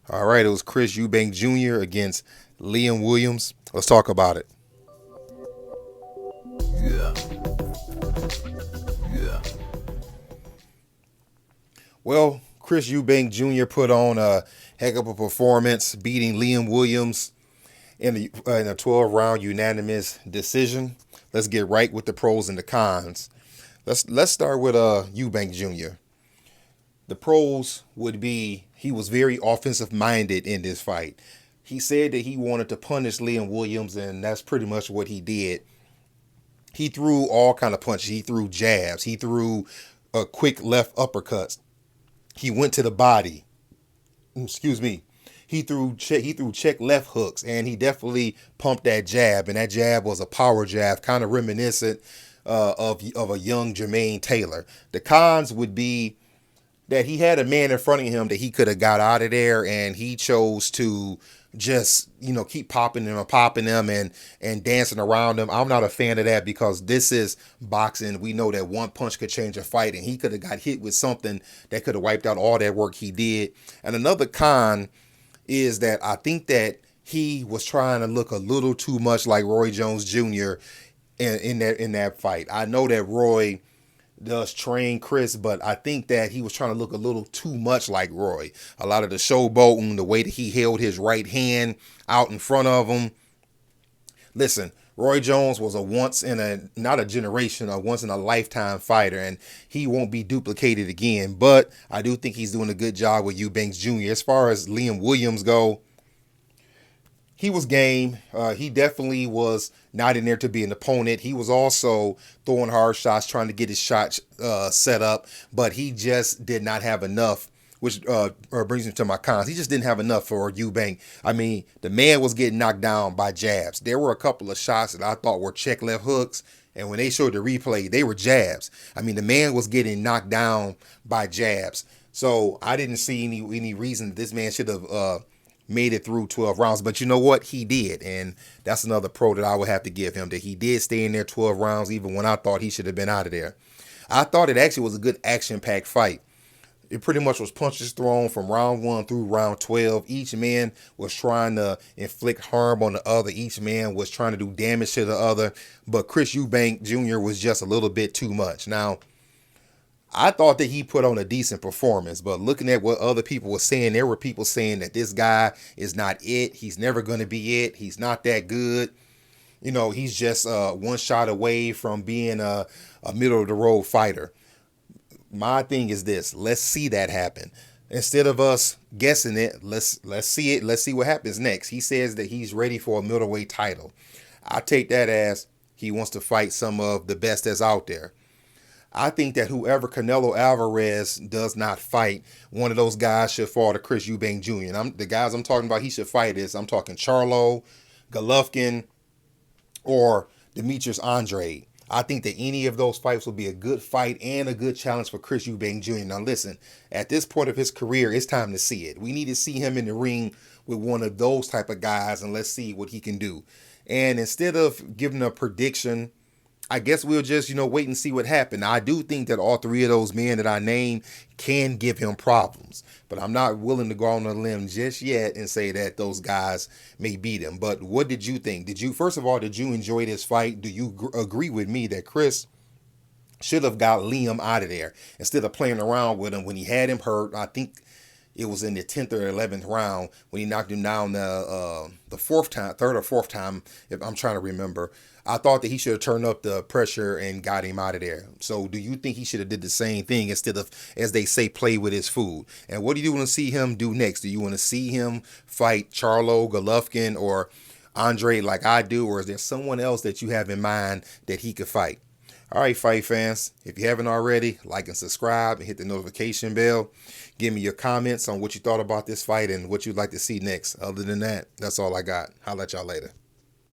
All right, it was Chris Eubank Jr. against Liam Williams. Let's talk about it. Well, Chris Eubank Jr. put on a heck of a performance, beating Liam Williams in a 12-round unanimous decision. Let's get right with the pros and the cons. Let's start with Eubank Jr. The pros would be he was very offensive minded in this fight. He said that he wanted to punish Liam Williams, and that's pretty much what he did. He threw all kind of punches. He threw jabs. He threw quick left uppercuts. He went to the body. Excuse me. He threw check left hooks, and he definitely pumped that jab, and that jab was a power jab, kind of reminiscent of a young Jermaine Taylor. The cons would be that he had a man in front of him that he could have got out of there, and he chose to just keep popping them and popping them and dancing around them. I'm not a fan of that because this is boxing. We know that one punch could change a fight, and he could have got hit with something that could have wiped out all that work he did. And another con is that I think that he was trying to look a little too much like Roy Jones Jr. in that fight. I know that Roy does train Chris, but I think that he was trying to look a little too much like Roy. A lot of the showboating, the way that he held his right hand out in front of him. Listen, Roy Jones was not a generation, a once in a lifetime fighter, and he won't be duplicated again. But I do think he's doing a good job with Eubanks Jr. As far as Liam Williams go, he was game. He definitely was not in there to be an opponent. He was also throwing hard shots, trying to get his shots set up, but he just did not have enough, which brings me to my cons. He just didn't have enough for Eubank. I mean, the man was getting knocked down by jabs. There were a couple of shots that I thought were check left hooks, and when they showed the replay, they were jabs. I mean, the man was getting knocked down by jabs. So I didn't see any reason that this man should have made it through 12 rounds. But you know what? He did. And that's another pro that I would have to give him, that he did stay in there 12 rounds, even when I thought he should have been out of there. I thought it actually was a good action-packed fight. It pretty much was punches thrown from round 1 through round 12. Each man was trying to inflict harm on the other. Each man was trying to do damage to the other. But Chris Eubank Jr. was just a little bit too much. Now, I thought that he put on a decent performance, but looking at what other people were saying, there were people saying that this guy is not it. He's never going to be it. He's not that good. He's just one shot away from being a middle of the road fighter. My thing is this: let's see that happen. Instead of us guessing it, let's see it. Let's see what happens next. He says that he's ready for a middleweight title. I take that as he wants to fight some of the best that's out there. I think that whoever Canelo Alvarez does not fight, one of those guys should fall to Chris Eubank Jr. And the guys I'm talking about he should fight I'm talking Charlo, Golovkin, or Demetrius Andrade. I think that any of those fights will be a good fight and a good challenge for Chris Eubank Jr. Now listen, at this point of his career, it's time to see it. We need to see him in the ring with one of those type of guys, and let's see what he can do. And instead of giving a prediction, I guess we'll just, wait and see what happens. I do think that all three of those men that I named can give him problems, but I'm not willing to go on a limb just yet and say that those guys may beat him. But what did you think? First of all, did you enjoy this fight? Do you agree with me that Chris should have got Liam out of there instead of playing around with him when he had him hurt? I think it was in the 10th or 11th round when he knocked him down the third or fourth time, if I'm trying to remember. I thought that he should have turned up the pressure and got him out of there. So do you think he should have did the same thing instead of, as they say, play with his food? And what do you want to see him do next? Do you want to see him fight Charlo, Golovkin, or Andre like I do? Or is there someone else that you have in mind that he could fight? All right, fight fans, if you haven't already, like and subscribe and hit the notification bell. Give me your comments on what you thought about this fight and what you'd like to see next. Other than that, that's all I got. I'll let y'all later.